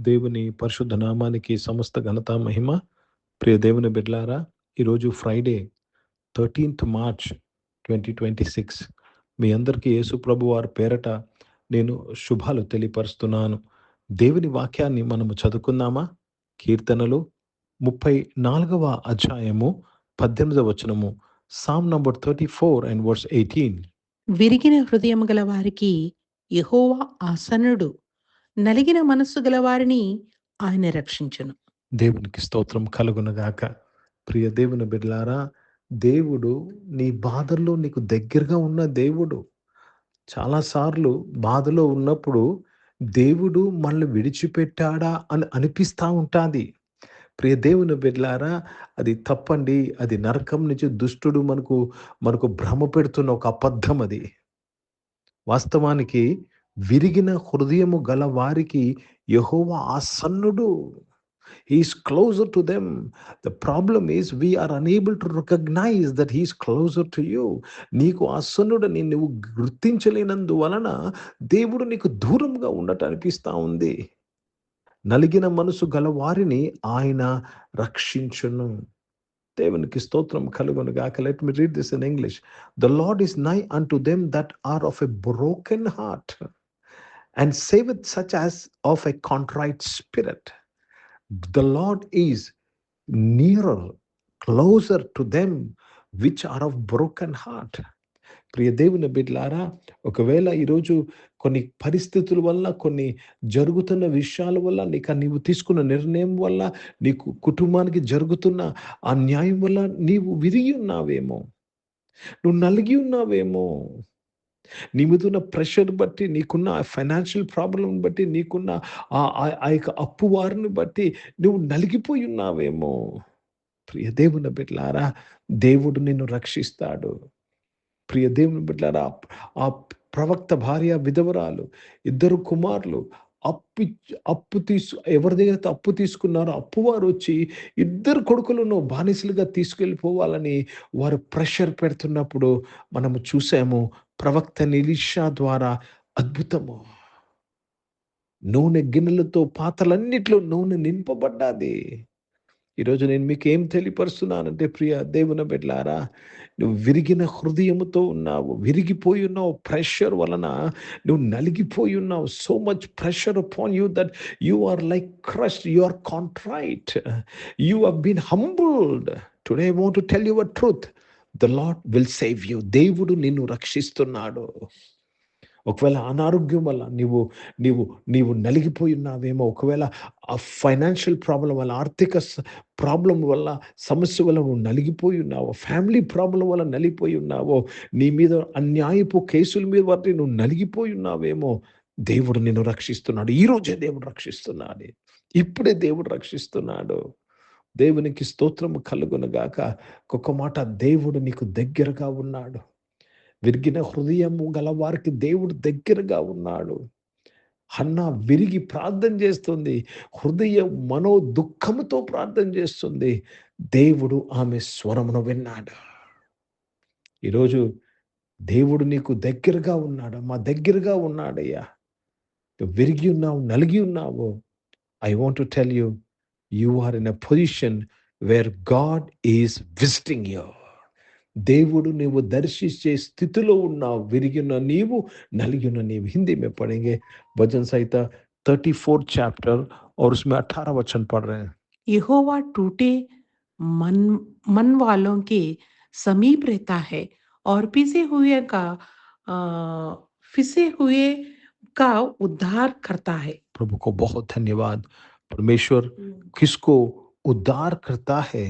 దేవుని పరిశుద్ధ నామానికి సమస్త ఘనత మహిమ. ప్రియ దేవుని బిడ్డలారా, ఈరోజు ఫ్రైడే 13th మార్చ్ 2026. మీ అందరికీ యేసు ప్రభు వారి పేరట నేను శుభాలు తెలియపరుస్తున్నాను. దేవుని వాక్యాన్ని మనము చదువుకుందామా? కీర్తనలు 34వ అధ్యాయము 18వ వచనము. Psalm number 34 and verse 18. విరిగిన హృదయం గల వారికి యెహోవా ఆసన్నుడు, నలిగిన మనస్సు గల వారిని ఆయన రక్షించును. దేవునికి స్తోత్రం కలుగునగాక. ప్రియ దేవుని బిడ్డలారా, దేవుడు నీ బాధల్లో నీకు దగ్గరగా ఉన్న దేవుడు. చాలాసార్లు బాధలో ఉన్నప్పుడు దేవుడు మనల్ని విడిచిపెట్టాడా అని అనిపిస్తూ ఉంటుంది. ప్రియ దేవుని బిడ్డలారా, అది తప్పండి. అది నరకం నుంచి దుష్టుడు మనకు భ్రమ పెడుతున్న ఒక అబద్ధం అది. వాస్తవానికి విరిగిన హృదయము గల వారికి యెహోవా ఆసన్నుడు. He is closer to them. The problem is we are unable to recognize that he is closer to you. నీకు ఆసన్నుడని నువ్వు గుర్తించలేనందువలన దేవుడు నీకు దూరంగా ఉన్నట్టు అనిపిస్తూ ఉంది. నలిగిన మనసు గల వారిని ఆయన రక్షించును. దేవునికి స్తోత్రం కలుగునుగాక. Let me read this in English. The Lord is nigh unto them that are of a broken heart, and saveth such as of a contrite spirit. The Lord is nearer, closer to them which are of broken heart. ప్రియ దేవుని బిడ్డలారా, ఒకవేళ ఈరోజు కొన్ని పరిస్థితుల వల్ల, కొన్ని జరుగుతున్న విషయాల వల్ల, నీవు తీసుకున్న నిర్ణయం వల్ల, నీకు కుటుంబానికి జరుగుతున్న అన్యాయం వల్ల నీవు విరిగి ఉన్నావేమో, నువ్వు నలిగి ఉన్నావేమో, నీ మీద ఉన్న ప్రెషర్ బట్టి, నీకున్న ఫైనాన్షియల్ ప్రాబ్లం బట్టి, నీకున్న ఆ యొక్క అప్పు వారిని బట్టి నువ్వు నలిగిపోయి ఉన్నావేమో. ప్రియ దేవుని బిడ్డలారా, దేవుడు నిన్ను రక్షిస్తాడు. ప్రియ దేవుని బిడ్డలారా, ఆ ప్రవక్త భార్య విధవరాలు, 2 కుమారులు ఎవరి దగ్గర అప్పు తీసుకున్నారో అప్పువారు వచ్చి 2 కొడుకులను బానిసలుగా తీసుకెళ్ళిపోవాలని వారు ప్రెషర్ పెడుతున్నప్పుడు మనము చూసాము, ప్రవక్త ఎలీషా ద్వారా అద్భుతము. నూనె గిన్నెలతో పాత్రలన్నిట్లో నూనె నింపబడ్డాది. ఈరోజు నేను మీకు ఏం తెలియపరుస్తున్నానంటే, ప్రియ దేవుని బిడ్డలారా, నువ్వు విరిగిన హృదయముతో ఉన్నావు, విరిగిపోయి ఉన్నావు. ప్రెషర్ వలన నువ్వు నలిగిపోయి ఉన్నావు. So much pressure upon you that you are like crushed, you are contrite, you have been humbled. Today I want to tell you a truth. The lord will save you. దేవుడు నిన్ను రక్షిస్తున్నాడు. ఒకవేళ అనారోగ్యం వల్ల నీవు నలిగిపోయి ఉన్నావేమో, ఒకవేళ ఆ ఫైనాన్షియల్ ప్రాబ్లం వల్ల, ఆర్థిక ప్రాబ్లం వల్ల, సమస్య వల్ల నువ్వు నలిగిపోయి ఉన్నావో, ఫ్యామిలీ ప్రాబ్లం వల్ల నలిగిపోయి ఉన్నావో, నీ మీద అన్యాయపు కేసుల మీద బట్టి నువ్వు నలిగిపోయి ఉన్నావేమో, దేవుడు నిన్ను రక్షిస్తున్నాడు. ఈరోజే దేవుడు రక్షిస్తున్నాడు. ఇప్పుడే దేవుడు రక్షిస్తున్నాడు. దేవునికి స్తోత్రము కలుగునుగాక. ఒక్క మాట, దేవుడు నీకు దగ్గరగా ఉన్నాడు. విరిగిన హృదయము గల వారికి దేవుడు దగ్గరగా ఉన్నాడు. హన్నా విరిగి ప్రార్థన చేస్తుంది, హృదయ మనో దుఃఖముతో ప్రార్థన చేస్తుంది. దేవుడు ఆమె స్వరమును విన్నాడు. ఈరోజు దేవుడు నీకు దగ్గరగా ఉన్నాడు. మా దగ్గరగా ఉన్నాడయ్యా. విరిగి ఉన్నావు, నలిగి ఉన్నావు. I want to tell you, you are in a position where God is visiting you. దేవుడు నీవు దర్శించే స్థితిలో ఉన్నావు. విరిగిన నీవు, నలిగిన నీవు. हिंदी में पढ़ेंगे भजन संहिता 34 चैप्टर और उसमें 18 वचन पढ़ रहे हैं. यहोवा टूटे मन वालों के समीप रहता है और पिसे हुए का उद्धार करता है. प्रभु को बहुत धन्यवाद. परमेश्वर किसको उद्धार करता है?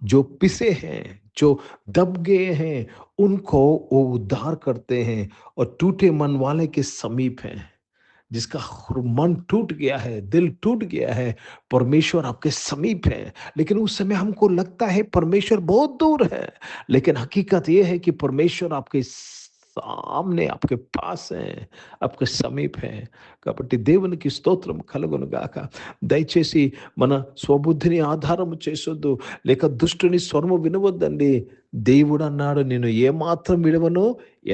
जो पिसे हैं, जो दब गए हैं, उनको वो उद्धार करते हैं. और टूटे मन वाले के समीप हैं. जिसका मन टूट गया है, दिल टूट गया है, परमेश्वर आपके समीप है. लेकिन उस समय हमको लगता है परमेश्वर बहुत दूर है, लेकिन हकीकत यह है कि परमेश्वर आपके सामने, आपके पास है, आपके సమీప है. కాబట్టి దేవునికి స్తోత్రం కలుగునుగాక. దయచేసి మన స్వబుద్ధిని ఆధారము చేసొద్దు, లేక దుష్టుని స్వరము వినవద్దండి. దేవుడు అన్నాడు, నేను ఏమాత్రం విడవను,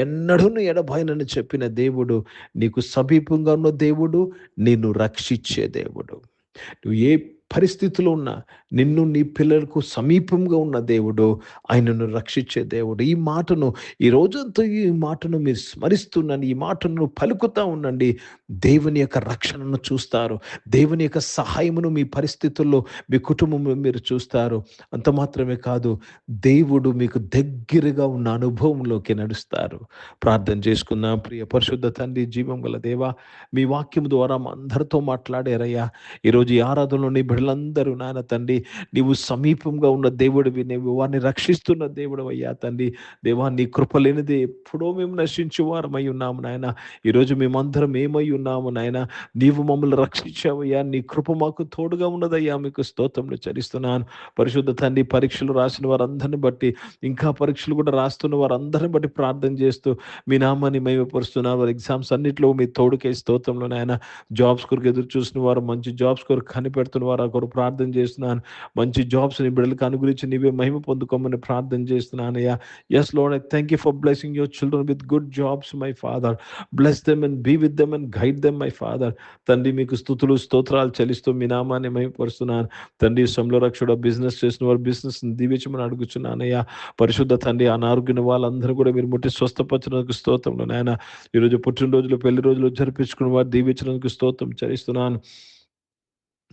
ఎన్నడూను ఎడబాయనని చెప్పిన దేవుడు, నీకు సమీపంగా ఉన్న దేవుడు, నిన్ను రక్షించే దేవుడు. నువ్వు ఏ పరిస్థితిలో ఉన్నా నిన్ను నీ పిల్లలకు సమీపంగా ఉన్న దేవుడు, ఆయనను రక్షించే దేవుడు. ఈ మాటను ఈ రోజంతా ఈ మాటను మీరు స్మరిస్తున్నాను, ఈ మాటను పలుకుతా ఉండండి. దేవుని యొక్క రక్షణను చూస్తారు. దేవుని యొక్క సహాయమును మీ పరిస్థితుల్లో, మీ కుటుంబంలో మీరు చూస్తారు. అంత మాత్రమే కాదు, దేవుడు మీకు దగ్గరగా ఉన్న అనుభవంలోకి నడుస్తారు. ప్రార్థన చేసుకుందాం. ప్రియ పరిశుద్ధ తండ్రి, జీవం గల దేవా, మీ వాక్యం ద్వారా మా అందరితో మాట్లాడారయ్యా. ఈరోజు ఈ ఆరాధనలో నీ బిడ్డలందరూ నాయన తండ్రి, నీవు సమీపంగా ఉన్న దేవుడివి, నీవు వారిని రక్షిస్తున్న దేవుడు అయ్యా తండ్రి. దేవా, నీ కృప లేనిదే ఎప్పుడో మేము నశించు వారమై ఉన్నాము నాయన. ఈరోజు మేమందరం ఏమై ఉన్నాము నాయన, నీవు మమ్మల్ని రక్షించావయ్యా. నీ కృప మాకు తోడుగా ఉన్నదయ్యా. మీకు స్తోత్రములు చెల్లిస్తున్నాను. పరిశుద్ధ తండ్రి, పరీక్షలు రాసిన వారందరిని బట్టి, ఇంకా పరీక్షలు కూడా రాస్తున్న వారందరిని బట్టి ప్రార్థన చేస్తూ మీ నామాన్ని మహిమపరుస్తున్నారు. వారి ఎగ్జామ్స్ అన్నింటిలో మీ తోడుకే స్తోత్రంలో నాయన. జాబ్స్ కొరకు ఎదురు చూసిన వారు, మంచి జాబ్స్ కొరకు కనిపెడుతున్న వారు కొరకు ప్రార్థన చేస్తున్నాను. మంచి జాబ్స్ ని బిడ్డలకు అనుగ్రహించి నీవే మహిమ పొందుకోమని ప్రార్థన చేస్తున్నానయ్యా. Yes lord, I thank you for blessing your children with good jobs my father. Bless them and be with them and guide them my father. తండ్రి, మీకు స్తుతులు స్తోత్రాలు చెల్లిస్తూ మీ నామాన్ని మహిమపరుస్తున్నాను. తండ్రి, సమలో రక్షుడు బిజినెస్ చేసిన వారు బిజినెస్ దీవించమని అడుగుచున్నానయ్యా. పరిశుద్ధ తండ్రి, అనారోగ్యం వాళ్ళందరూ కూడా మీరు ముట్టి స్వస్థపరచడానికి స్తోత్రంలో నాయన. ఈరోజు పుట్టినరోజులు, పెళ్లి రోజులు జరిపించుకున్న వారు దీవించడానికి స్తోత్రం చెల్లిస్తున్నాను.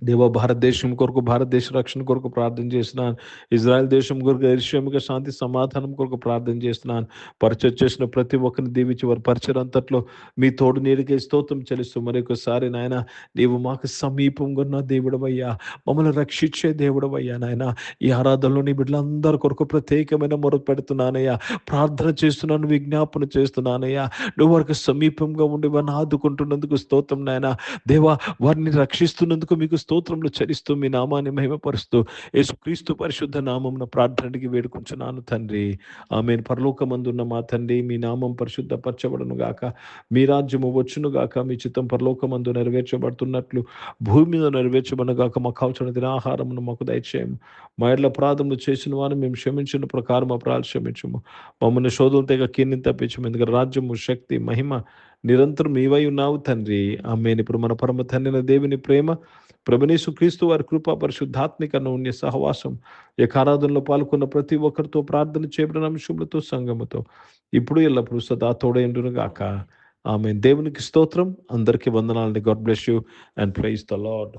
దేవా, భారతదేశం కొరకు, భారతదేశ రక్షణ కొరకు ప్రార్థన చేస్తున్నాను. ఇజ్రాయెల్ దేశం కొరకు, యెరూషలేముకు శాంతి సమాధానం కొరకు ప్రార్థన చేస్తున్నాను. పరిచయం చేసిన ప్రతి ఒక్కరిని దీవించి వారి పరిచయం అంతట్లో మీ తోడు నీడికే స్తోత్రం చెల్లిస్తూ మరొకసారి నాయన, నీవు మాకు సమీపంగా ఉన్న దేవుడవయ్యా, మమ్మల్ని రక్షించే దేవుడవయ్యా నాయన. ఈ ఆరాధనలో నీ బిడ్డలందరి కొరకు ప్రత్యేకమైన మొర పెడుతున్నానయ్యా. ప్రార్థన చేస్తున్నాను, విజ్ఞాపన చేస్తున్నానయ్యా. నువ్వు వారికి సమీపంగా ఉండి వారిని ఆదుకుంటున్నందుకు స్తోత్రం నాయన. దేవా, వారిని రక్షిస్తున్నందుకు మీకు స్తోత్రములు చెల్లిస్తూ మీ నామాన్ని మహిమపరుస్తూ యేసుక్రీస్తు పరిశుద్ధ నామమున ప్రార్థనకి వేడుకుంటున్నాను తండ్రి. ఆమేన్. పరలోకమందున్న మా తండ్రి, మీ నామం పరిశుద్ధపరచబడును గాక, మీ రాజ్యము వచ్చును గాక, మీ చిత్తం పరలోకమందు నెరవేర్చబడుతున్నట్లు భూమి మీద నెరవేర్చబడును గాక. మాకు కావలసిన దినాహారమును మాకు దయచేయము. మా ఎడ్ల అపరాధములు చేసిన వారిని మేము క్షమించిన ప్రకారం అపరాధాలు క్షమించము. మమ్మల్ని శోధనలు తెగ కీర్తిని తప్పించము. ఎందుకంటే రాజ్యము, శక్తి, మహిమ నిరంతరం మీవై ఉన్నావు తండ్రి. ఆమేన్. ఇప్పుడు మన పరమ తండ్రి దేవుని ప్రేమ, ప్రభువైన యేసుక్రీస్తు వారి కృప, పరిశుద్ధాత్మిక అన్యోన్య సహవాసం, ఈ ఆరాధనలో పాల్గొన్న ప్రతి ఒక్కరితో, ప్రార్థన చేయబడిన అంశములతో, సంఘముతో ఇప్పుడు ఎల్లప్పుడు సదా తోడైండును గాక. ఆమేన్. దేవునికి స్తోత్రం. అందరికీ వందనాలండి. God bless you and praise the lord.